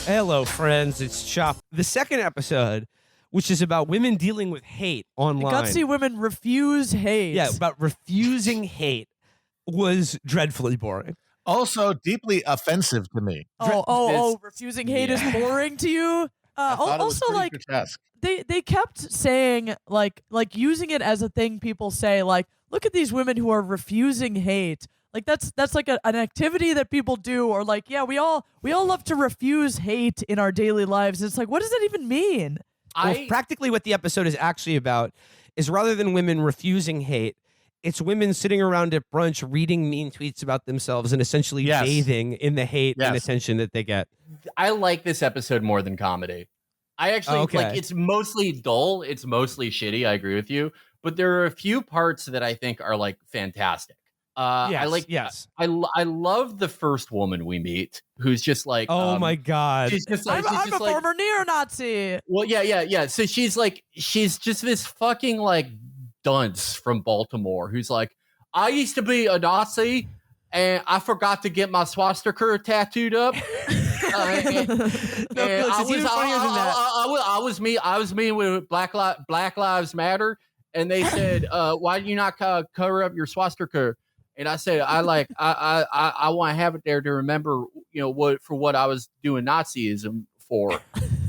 Hello, friends. It's Chop. The second episode, which is about women dealing with hate online. Gutsy women refuse hate. Yeah, about refusing hate was dreadfully boring. Also deeply offensive to me. Refusing hate is boring to you. I thought it was Also, pretty like grotesque. they kept saying like using it as a thing people say, like, look at these women who are refusing hate. Like that's like an activity that people do, or like, yeah, we all love to refuse hate in our daily lives. It's like, what does that even mean? Well, practically what the episode is actually about is rather than women refusing hate, it's women sitting around at brunch reading mean tweets about themselves and essentially bathing in the hate and attention that they get. I like this episode more than comedy. I actually like it's mostly dull. It's mostly shitty. I agree with you. But there are a few parts that I think are like fantastic. I love the first woman we meet who's just like, oh my God. She's just like, I'm a former neo-Nazi. Well, yeah. So she's just this fucking like dunce from Baltimore who's like, I used to be a Nazi and I forgot to get my swastika tattooed up. I was me with Black Lives Matter, and they said, why do you not cover up your swastika? And I said, I want to have it there to remember, what I was doing Nazism for.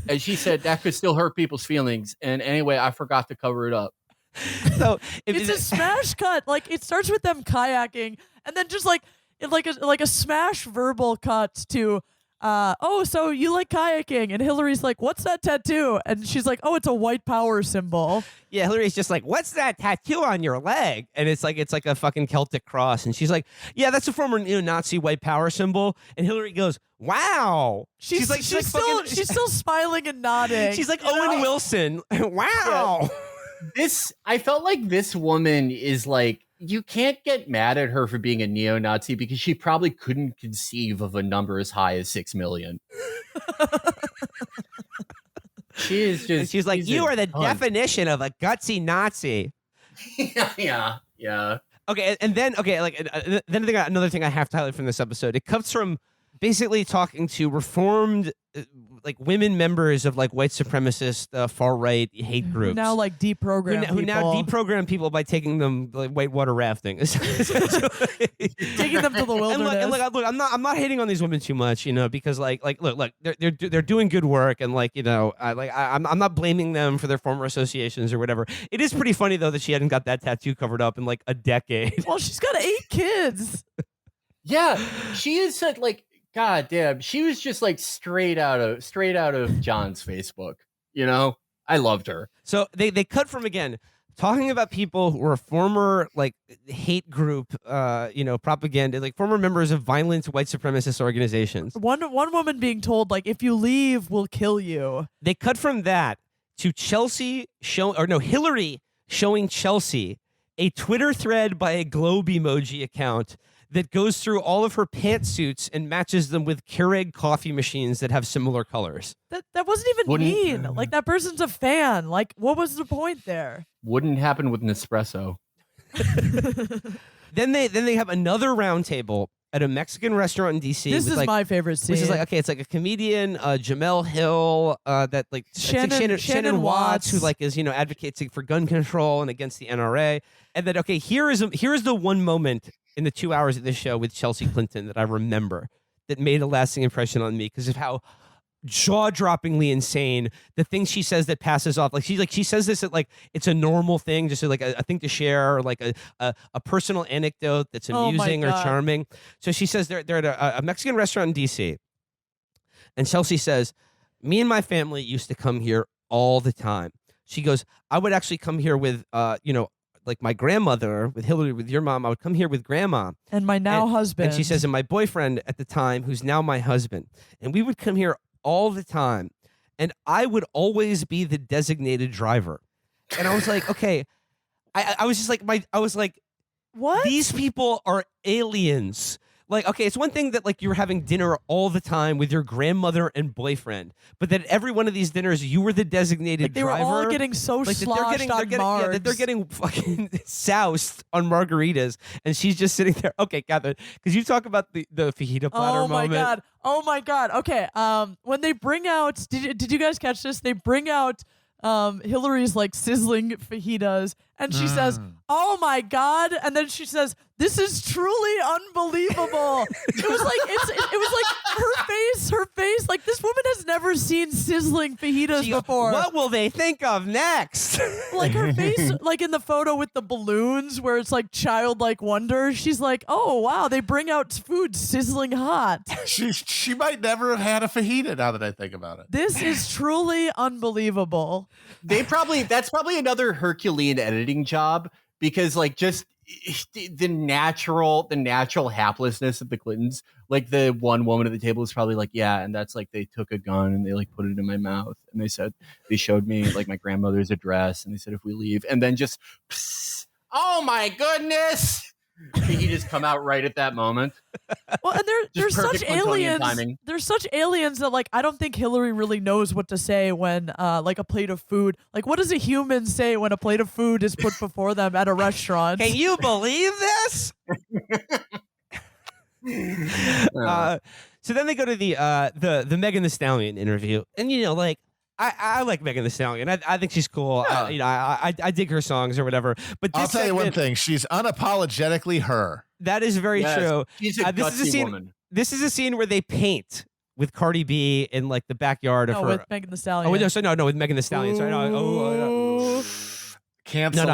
And she said that could still hurt people's feelings. And anyway, I forgot to cover it up. So it's a smash cut. Like it starts with them kayaking, and then just like a smash verbal cut to, so you like kayaking, and Hillary's like, what's that tattoo? And she's like, oh, it's a white power symbol. Yeah, Hillary's just like, what's that tattoo on your leg? And it's like a fucking Celtic cross. And she's like, yeah, that's a former Nazi white power symbol. And Hillary goes, wow. She's still smiling and nodding. She's like Owen Wilson. Wow. Yeah. I felt like this woman is like, you can't get mad at her for being a neo-Nazi because she probably couldn't conceive of a number as high as 6 million. She's like, you are the definition of a gutsy Nazi. Yeah. Okay, and then another thing I have to highlight from this episode. It comes from basically talking to reformed like women members of like white supremacist far right hate groups. Now like deprogram who now deprogram people by taking them like whitewater rafting. Taking them to the wilderness. And look, I'm not hating on these women too much, because look, they're doing good work, and I'm not blaming them for their former associations or whatever. It is pretty funny though that she hadn't got that tattoo covered up in like a decade. Well, she's got 8 kids. Yeah, she is such like, God damn, she was just like straight out of John's Facebook. I loved her. So they cut from, again, talking about people who are former like hate group, propaganda, like former members of violent white supremacist organizations. One woman being told like, if you leave, we'll kill you. They cut from that to Hillary showing Chelsea a Twitter thread by a globe emoji account that goes through all of her pantsuits and matches them with Keurig coffee machines that have similar colors. That wasn't even mean. Like, that person's a fan. Like, what was the point there? Wouldn't happen with Nespresso. Then they have another round table at a Mexican restaurant in DC. This is my favorite scene. Which is like, okay, it's like a comedian, Jamel Hill, that like Shannon Watts, who like is advocates for gun control and against the NRA. And then, okay, here is the one moment in the 2 hours of this show with Chelsea Clinton that I remember that made a lasting impression on me because of how jaw-droppingly insane the things she says that passes off. Like she says this at like it's a normal thing, just like a thing to share, or like a personal anecdote that's amusing or charming. So she says they're at a Mexican restaurant in DC, and Chelsea says, me and my family used to come here all the time. She goes, I would actually come here with like my grandmother, with Hillary, with your mom. I would come here with grandma and my husband. And she says, and my boyfriend at the time, who's now my husband, and we would come here all the time, and I would always be the designated driver. And I was like, okay, I was just like, I was like, what? These people are aliens. Like, okay, it's one thing that like you're having dinner all the time with your grandmother and boyfriend, but that every one of these dinners you were the designated Like they driver. were all getting so like that sloshed on yeah, that they're margs. getting fucking soused on margaritas, and she's just sitting there. Okay, Catherine, because you talk about the fajita platter Oh my moment. god! Oh my god! Okay, when they bring out, did you guys catch this? They bring out Hillary's like sizzling fajitas, and she says, "Oh my god!" And then she says, "This is truly unbelievable." It was like it was like her face. Like this woman has never seen sizzling fajitas before. What will they think of next? Like her face, like in the photo with the balloons, where it's like childlike wonder. She's like, "Oh wow, they bring out food sizzling hot." She might never have had a fajita now that I think about it. This is truly unbelievable. That's probably another Herculean editing job, because like just the natural haplessness of the Clintons, like the one woman at the table is probably like, yeah, and that's like they took a gun and they like put it in my mouth and they showed me like my grandmother's address and they said if we leave, and then just oh my goodness, he just come out right at that moment. Well, and they're such aliens. Timing. They're such aliens that like I don't think Hillary really knows what to say when like a plate of food. Like what does a human say when a plate of food is put before them at a restaurant? Can you believe this? So then they go to the Megan Thee Stallion interview, and you know, like I like Megan Thee Stallion. I think she's cool. Yeah. You know, I dig her songs or whatever. But I'll this tell you one segment- thing: she's unapologetically her. That is very Yes, true. She's a This is a gutsy scene. woman. This is a scene where they paint with Cardi B in like the backyard of No, her. with Megan Thee Stallion. Oh wait, no, with Megan Thee Stallion. Sorry, no. Canceled.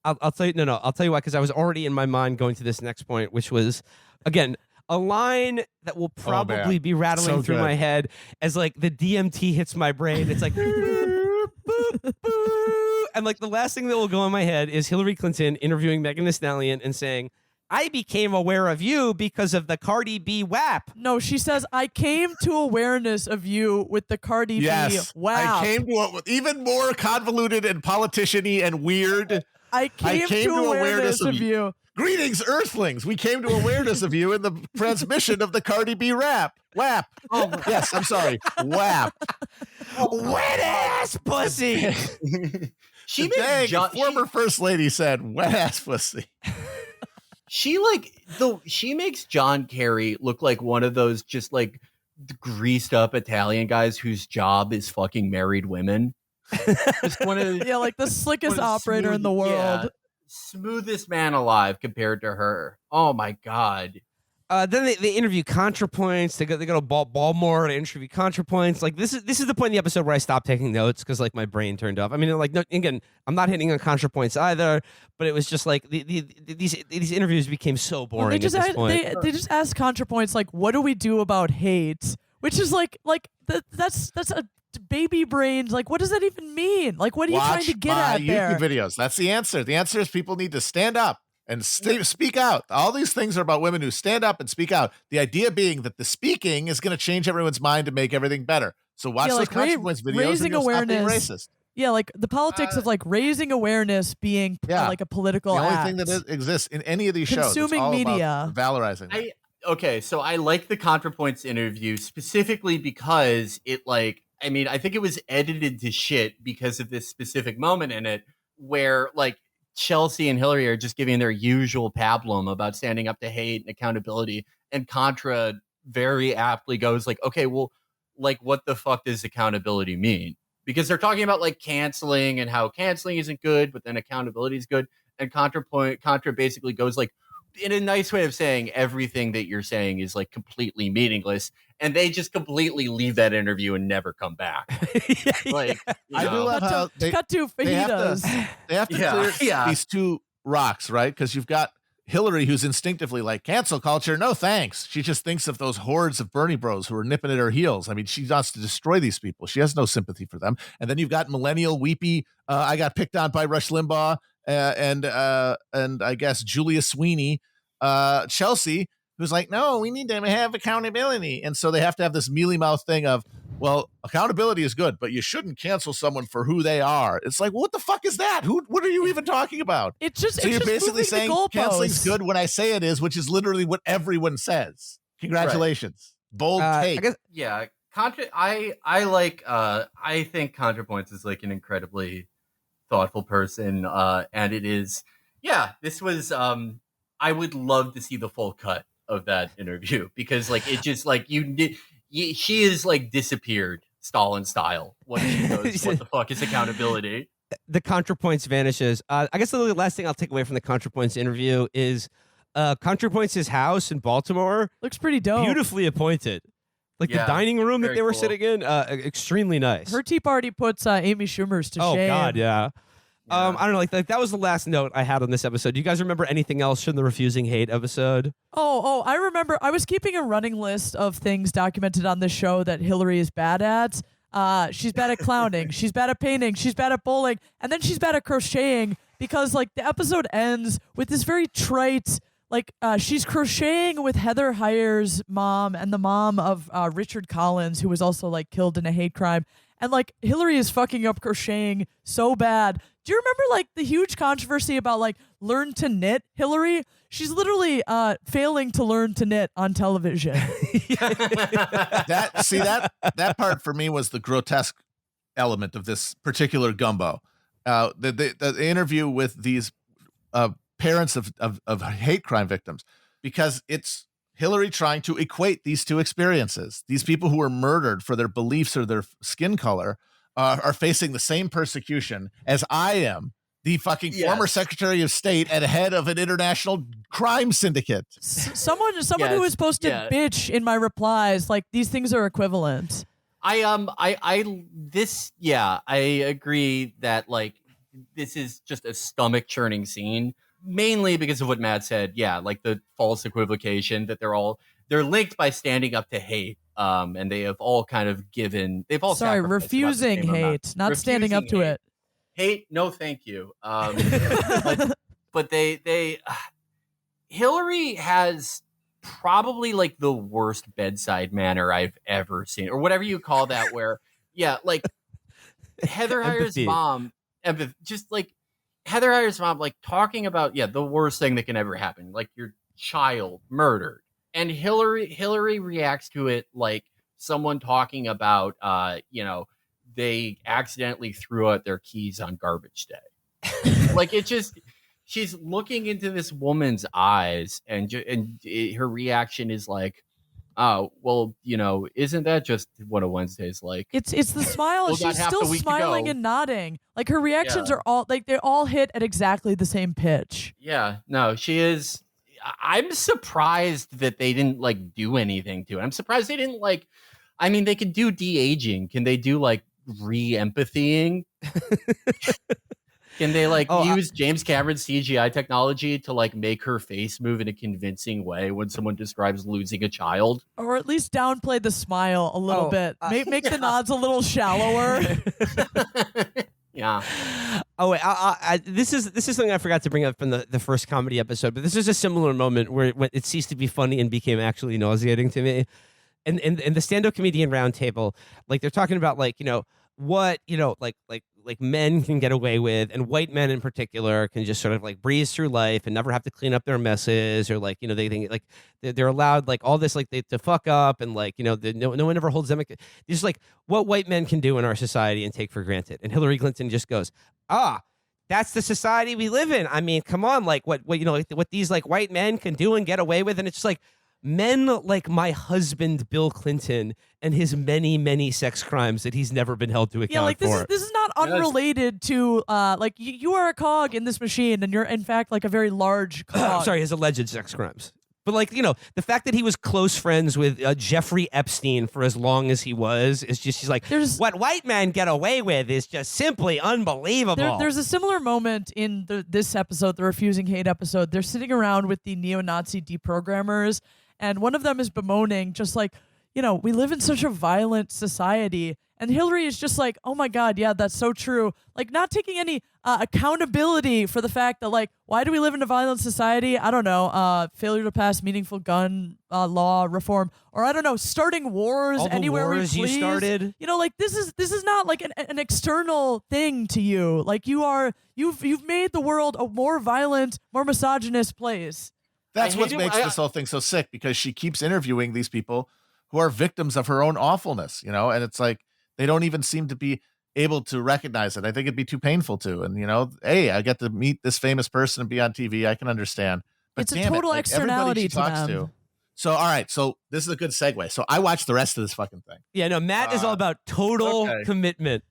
I'll tell you. No, I'll tell you why. Because I was already in my mind going to this next point, which was, again, a line that will probably be rattling So through good. my head as like the DMT hits my brain. It's like, boop, boop. And like the last thing that will go in my head is Hillary Clinton interviewing Megan Thee Stallion and saying, "I became aware of you because of the Cardi B WAP." No, she says, I came to awareness of you with the Cardi Yes. B. Wow. I came to a, even more convoluted and politician-y and weird. I came to awareness of you. Greetings, Earthlings. We came to awareness of you in the transmission of the Cardi B WAP. Oh, yes, I'm sorry. WAP. Wet ass pussy. She Dang, makes John, former First Lady said wet ass pussy. she makes John Kerry look like one of those just like greased up Italian guys whose job is fucking married women. Just one of Yeah, like the slickest one of the operator in the world. yeah, smoothest man alive compared to her. Oh my god. Then they interview ContraPoints. They go to Baltimore to interview ContraPoints. Like this is the point in the episode where I stopped taking notes because like my brain turned off. I mean, like no, again, I'm not hitting on ContraPoints either, but it was just like these interviews became so boring. Well, they just at this point. they just ask ContraPoints like, what do we do about hate? Which is like that's a baby brains. Like, what does that even mean? Like, what are you trying to get my at there? YouTube videos. That's the answer. The answer is people need to stand up and speak out. All these things are about women who stand up and speak out. The idea being that the speaking is going to change everyone's mind and make everything better. So watch Yeah, those like ContraPoints videos raising and you'll stop being awareness. racist. Yeah, like the politics of like raising awareness being Yeah. like a political The only act. thing that exists in any of these shows. It's Consuming all media. about valorizing. them. Okay, so I like the ContraPoints interview specifically because it like, I mean, I think it was edited to shit because of this specific moment in it where like Chelsea and Hillary are just giving their usual pablum about standing up to hate and accountability, and Contra very aptly goes like, okay, well, like what the fuck does accountability mean? Because they're talking about like canceling and how canceling isn't good, but then accountability is good. And Contra basically goes like, in a nice way of saying everything that you're saying is like completely meaningless, and they just completely leave that interview and never come back. Like, I do love how cut to they have fajitas. they have to clear these two rocks, right? Because you've got Hillary, who's instinctively like, cancel culture, no thanks. She just thinks of those hordes of Bernie bros who are nipping at her heels. I mean, she wants to destroy these people. She has no sympathy for them. And then you've got millennial weepy, I got picked on by Rush Limbaugh, and I guess Julia Sweeney, Chelsea, who's like, no, we need to have accountability. And so they have to have this mealy mouth thing of, well, accountability is good, but you shouldn't cancel someone for who they are. It's like, what the fuck is that? What are you even talking about? It's just so you're just basically saying canceling's goalposts. good when I say it is, which is literally what everyone says. Congratulations. Right. Bold take. Yeah. I think ContraPoints is like an incredibly thoughtful person. And it is, this was, I would love to see the full cut of that interview because like, it just like she is like disappeared Stalin style when she knows what the fuck is accountability. The ContraPoints vanishes. I guess the last thing I'll take away from the ContraPoints interview is ContraPoints' house in Baltimore looks pretty dope. Beautifully appointed. Like the dining room that they were sitting in, extremely nice. Her tea party puts Amy Schumer's to shame. Oh God, yeah. I don't know, like that was the last note I had on this episode. Do you guys remember anything else from the Refusing Hate episode? Oh, I remember. I was keeping a running list of things documented on this show that Hillary is bad at. She's bad at clowning. She's bad at painting. She's bad at bowling. And then she's bad at crocheting because like the episode ends with this very trite, like she's crocheting with Heather Heyer's mom and the mom of Richard Collins, who was also like killed in a hate crime. And like Hillary is fucking up crocheting so bad. Do you remember like the huge controversy about like learn to knit Hillary? She's literally failing to learn to knit on television. that part for me was the grotesque element of this particular gumbo. The interview with these parents of hate crime victims, because it's Hillary trying to equate these two experiences. These people who were murdered for their beliefs or their skin color are facing the same persecution as I am, the fucking former Secretary of State and head of an international crime syndicate. Someone who was supposed to bitch in my replies, like these things are equivalent. I agree that like this is just a stomach churning scene, mainly because of what Matt said. Yeah, like the false equivocation that they're linked by standing up to hate. And they have all kind of refusing hate, not standing up to it. Hate, no, thank you. But Hillary has probably like the worst bedside manner I've ever seen, or whatever you call that. Where, like Heather Heyer's mom, just like Heather Heyer's mom, like talking about the worst thing that can ever happen, like your child murdered. And Hillary reacts to it like someone talking about, they accidentally threw out their keys on garbage day. Like she's looking into this woman's eyes, and her reaction is like, "Oh, well, isn't that just what a Wednesday's like?" It's the smile. She's still smiling and nodding. Like her reactions are all like they all hit at exactly the same pitch. Yeah, no, she is. I'm surprised that they didn't like do anything to it. I'm surprised they didn't like. I mean, they could do de-aging. Can they do like re-empathying? Can they like use James Cameron's CGI technology to like make her face move in a convincing way when someone describes losing a child? Or at least downplay the smile a little bit. Make the nods a little shallower. Yeah. Oh wait, this is something I forgot to bring up from the first comedy episode, but this is a similar moment where it ceased to be funny and became actually nauseating to me. And the stand-up comedian roundtable, like they're talking about like what like men can get away with, and white men in particular can just sort of like breeze through life and never have to clean up their messes, or like they think like they're allowed like all this like to fuck up, and like no one ever holds them. Just like what white men can do in our society and take for granted. And Hillary Clinton just goes, that's the society we live in. I mean, come on, like what what these like white men can do and get away with, and it's just like men like my husband Bill Clinton and his many sex crimes that he's never been held to account like for. This is not unrelated to like you are a cog in this machine, and you're in fact like a very large cog. Sorry, his alleged sex crimes. But like the fact that he was close friends with Jeffrey Epstein for as long as he was is just he's like what white men get away with is just simply unbelievable. There's a similar moment in this episode, the Refusing Hate episode. They're sitting around with the neo-Nazi deprogrammers, and one of them is bemoaning just like, we live in such a violent society. And Hillary is just like, oh my God, yeah, that's so true. Like, not taking any accountability for the fact that, like, why do we live in a violent society? I don't know. Failure to pass meaningful gun law reform, or I don't know, starting wars All the anywhere wars we please. you started. Like this is not like an external thing to you. Like you've made the world a more violent, more misogynist place. That's what makes this whole thing so sick, because she keeps interviewing these people who are victims of her own awfulness, and it's like they don't even seem to be able to recognize it. I think it'd be too painful to. And, hey, I get to meet this famous person and be on TV. I can understand. But it's a total externality to them. So, all right. So this is a good segue. So I watched the rest of this fucking thing. Yeah, no, Matt is all about total commitment.